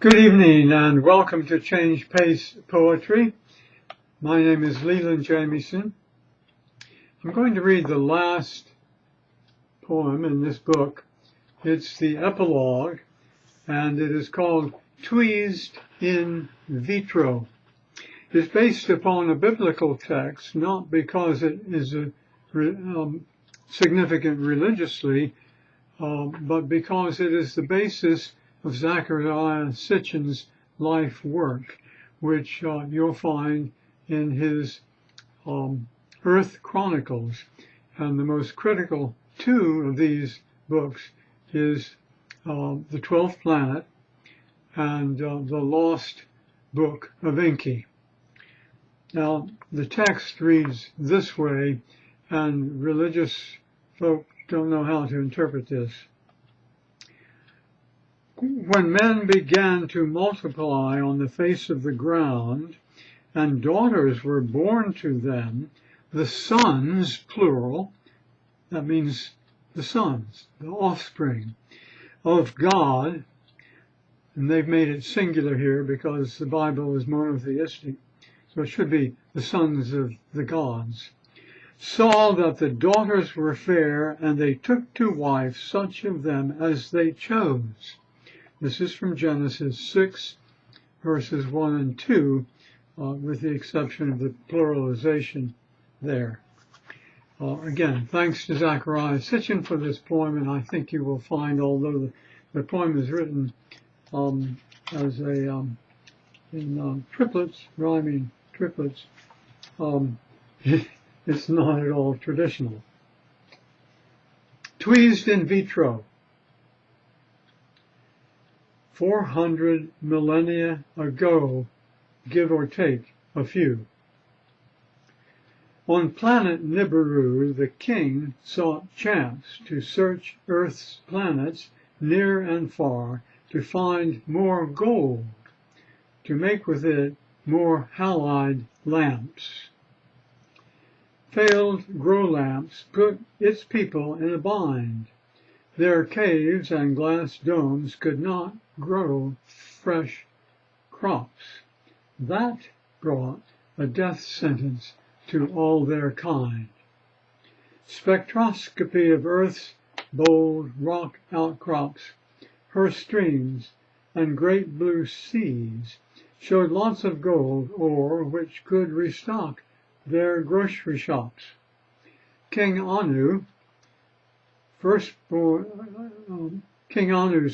Good evening and welcome to Change Pace Poetry. My name is Leland Jamieson. I'm going to read the last poem in this book. It's the epilogue and it is called Tweezed in Vitro. It's based upon a biblical text, not because it is significant religiously, but because it is the basis of Zachariah Sitchin's life work, which you'll find in his Earth Chronicles. And the most critical two of these books is The 12th Planet and The Lost Book of Enki. Now, the text reads this way, and religious folk don't know how to interpret this. When men began to multiply on the face of the ground, and daughters were born to them, the sons, plural, that means the sons, the offspring of God, and they've made it singular here because the Bible is monotheistic, so it should be the sons of the gods, saw that the daughters were fair, and they took to wife such of them as they chose. This is from Genesis 6, verses 1 and 2, with the exception of the pluralization there. Again, thanks to Zachariah Sitchin for this poem, and I think you will find, although the poem is written as in triplets, rhyming triplets, it's not at all traditional. Tweezed in vitro. 400 millennia ago, give or take a few. On planet Nibiru, the king sought chance to search Earth's planets near and far to find more gold, to make with it more halide lamps. Failed grow lamps put its people in a bind. Their caves and glass domes could not grow fresh crops. That brought a death sentence to all their kind. Spectroscopy of Earth's bold rock outcrops, her streams and great blue seas showed lots of gold ore which could restock their grocery shops. King Anu's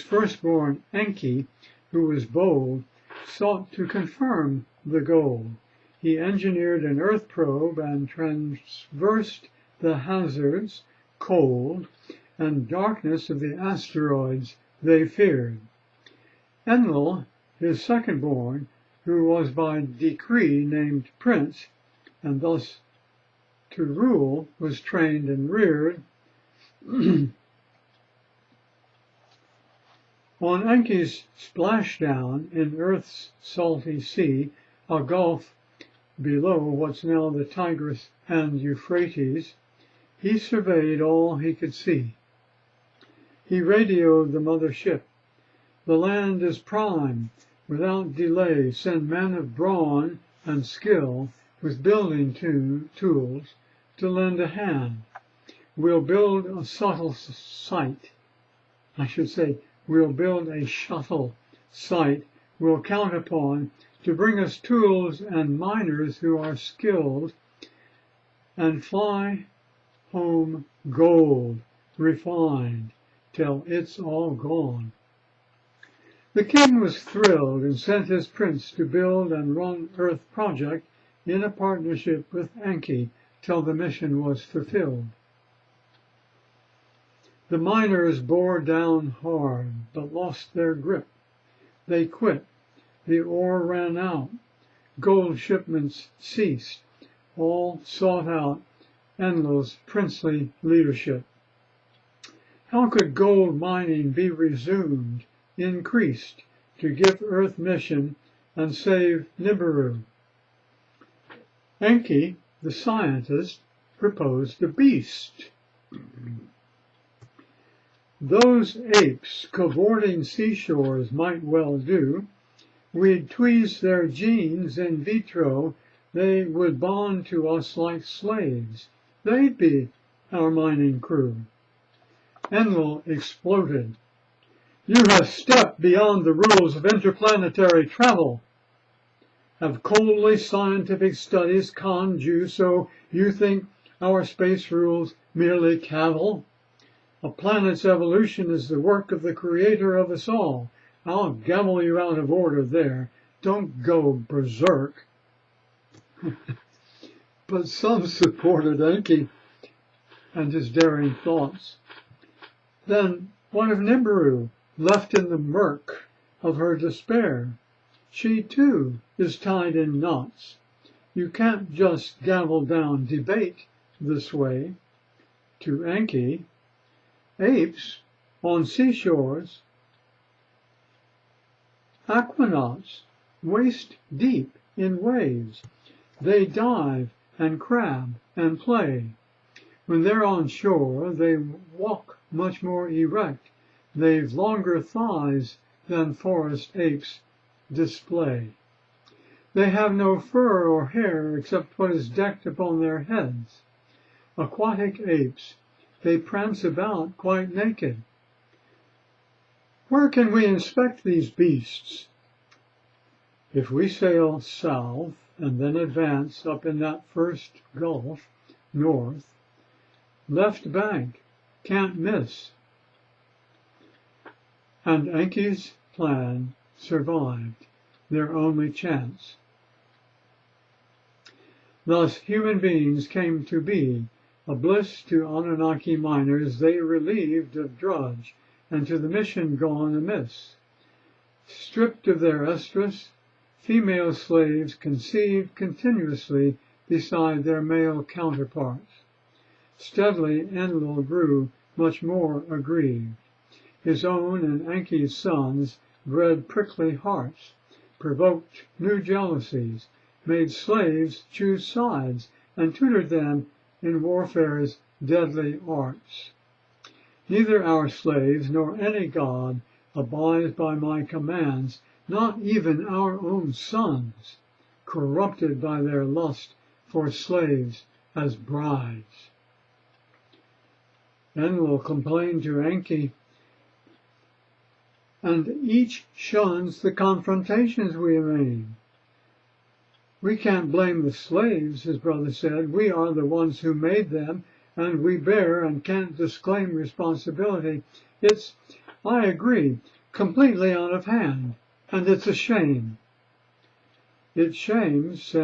firstborn Enki, who was bold, sought to confirm the gold. He engineered an earth probe and traversed the hazards, cold, and darkness of the asteroids they feared. Enlil, his secondborn, who was by decree named prince, and thus to rule was trained and reared, on Enki's splashdown in Earth's salty sea, a gulf below what's now the Tigris and Euphrates, he surveyed all he could see. He radioed the mother ship. The land is prime. Without delay, send men of brawn and skill with building tools to lend a hand. We'll build a subtle site. We'll build a shuttle site we'll count upon to bring us tools and miners who are skilled, and fly home gold refined till it's all gone. The king was thrilled and sent his prince to build and run Earth Project in a partnership with Enki till the mission was fulfilled. The miners bore down hard, but lost their grip. They quit. The ore ran out. Gold shipments ceased. All sought out Enlil's princely leadership. How could gold mining be resumed, increased, to give Earth mission and save Nibiru? Enki, the scientist, proposed a beast. Those apes cavorting seashores might well do. We'd tweeze their genes in vitro. They would bond to us like slaves. They'd be our mining crew. Enlil exploded. You have stepped beyond the rules of interplanetary travel. Have coldly scientific studies conned you so you think our space rules merely cavil? A planet's evolution is the work of the creator of us all. I'll gavel you out of order there. Don't go berserk. But some supported Enki and his daring thoughts. Then what of Nibiru, left in the murk of her despair? She, too, is tied in knots. You can't just gavel down debate this way. To Enki, apes on seashores, aquanauts, waist deep in waves. They dive and crab and play. When they're on shore, they walk much more erect. They've longer thighs than forest apes display. They have no fur or hair except what is decked upon their heads. Aquatic apes, they prance about quite naked. Where can we inspect these beasts? If we sail south and then advance up in that first gulf, north, left bank, can't miss. And Enki's plan survived, their only chance. Thus human beings came to be, a bliss to Anunnaki miners they relieved of drudge, and to the mission gone amiss. Stripped of their estrus, female slaves conceived continuously beside their male counterparts. Steadily Enlil grew much more aggrieved. His own and Enki's sons bred prickly hearts, provoked new jealousies, made slaves choose sides, and tutored them in warfare's deadly arts. Neither our slaves nor any god abides by my commands, not even our own sons, corrupted by their lust for slaves as brides. Enlil complained to Enki, and each shuns the confrontations we aim. We can't blame the slaves, his brother said. We are the ones who made them, and we bear and can't disclaim responsibility. It's, I agree, completely out of hand, and it's a shame. It shames,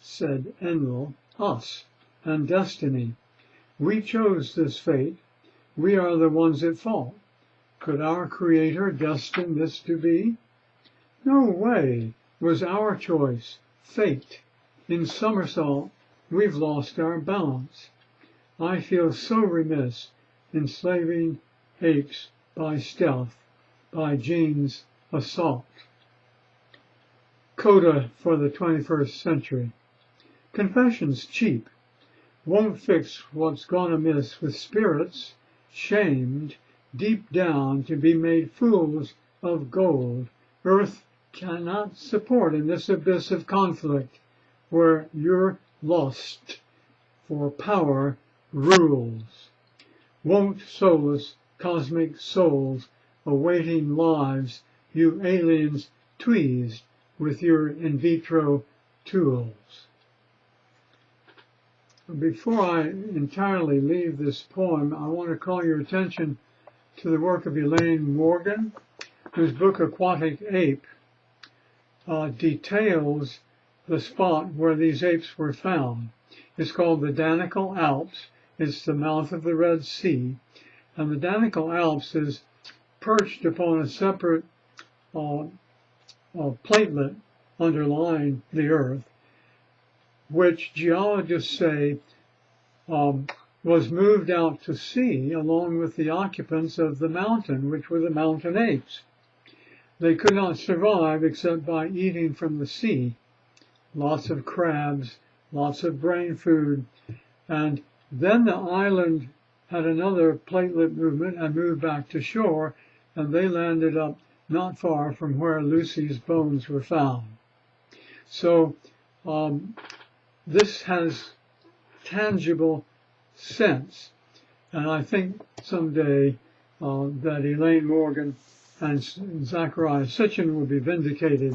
said Enlil, us and destiny. We chose this fate. We are the ones at fault. Could our Creator destine this to be? No way was our choice fate. In somersault, we've lost our balance. I feel so remiss enslaving apes by stealth, by gene's assault. Coda for the 21st century. Confession's cheap. Won't fix what's gone amiss with spirits shamed deep down to be made fools of gold. Earth cannot support in this abyss of conflict where your lust for power rules. Won't solace cosmic souls awaiting lives you aliens tweezed with your in vitro tools. Before I entirely leave this poem, I want to call your attention to the work of Elaine Morgan, whose book Aquatic Ape details the spot where these apes were found. It's called the Danakil Alps. It's the mouth of the Red Sea. And the Danakil Alps is perched upon a separate platelet underlying the Earth, which geologists say was moved out to sea along with the occupants of the mountain, which were the mountain apes. They could not survive except by eating from the sea. Lots of crabs, lots of brain food. And then the island had another platelet movement and moved back to shore, and they landed up not far from where Lucy's bones were found. So this has tangible sense, and I think someday that Elaine Morgan and Zachariah Sitchin will be vindicated,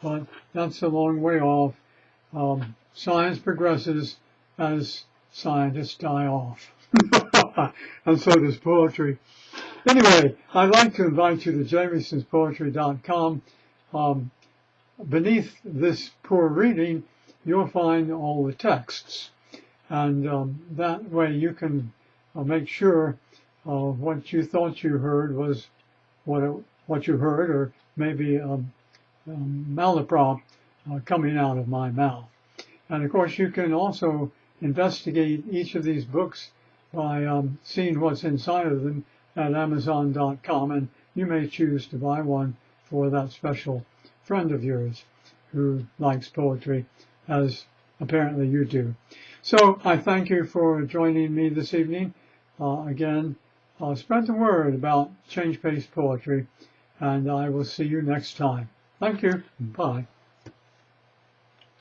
but that's a long way off. Science progresses as scientists die off, and so does poetry. Anyway, I'd like to invite you to jamiesonspoetry.com. Beneath this poor reading, you'll find all the texts, and that way you can make sure what you thought you heard was what you heard, or maybe malaprop coming out of my mouth. And of course, you can also investigate each of these books by seeing what's inside of them at Amazon.com, and you may choose to buy one for that special friend of yours who likes poetry, as apparently you do. So I thank you for joining me this evening. Again, spread the word about change-paced poetry, and I will see you next time. Thank you. Bye.